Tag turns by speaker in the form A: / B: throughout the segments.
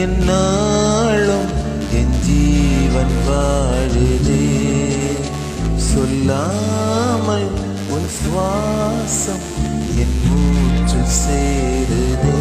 A: என்னாலும் என் ஜீவன் வாழுதே சொல்லாமல் உன் சுவாசம் என் மூச்சு சேருதே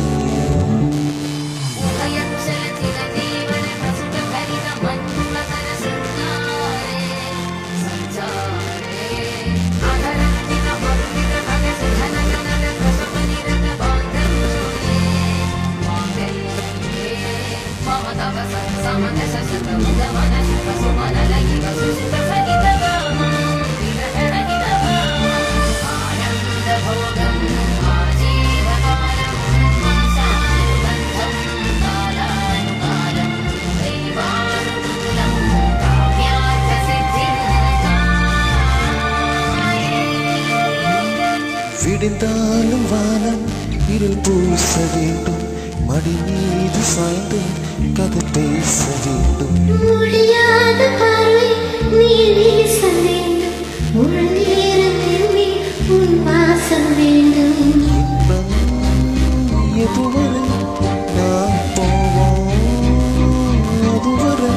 A: விடிந்தாலும் வானம் இருள் பூச வேண்டும் மடி மீது சாய்ந்து கதை பேச வேண்டும்
B: முடியாத பார்வை நீ வீச வேண்டும் முழு நேரத்தில் நீ உன் வாசம் வேண்டும்
A: இன்பம் எதுவரை நாம் போவோம் அதுவரை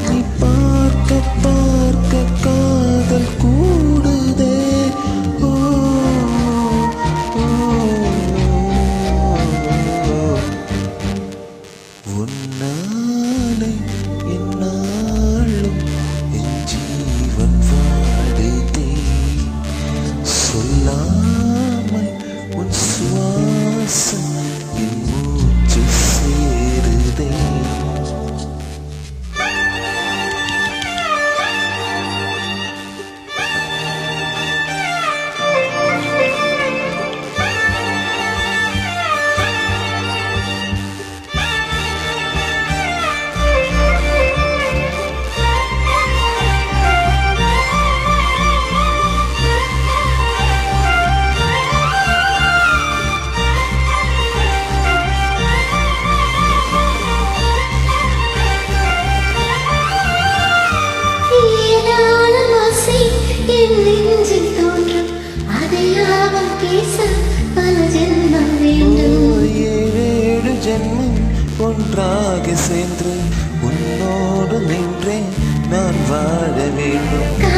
A: நீ பார்க்க பார்க்க காதல் கூடுதே உன்னாலே என்னாலும் என் ஜீவன் வாழுதே சொல்லாமல் உன் சுவாசம் என் மூச்சு சேருதே ஏழேழு ஜென்மம் ஒன்றாக சேர்ந்து உன்னோடு நின்றேன் நான் வாழ வேண்டும்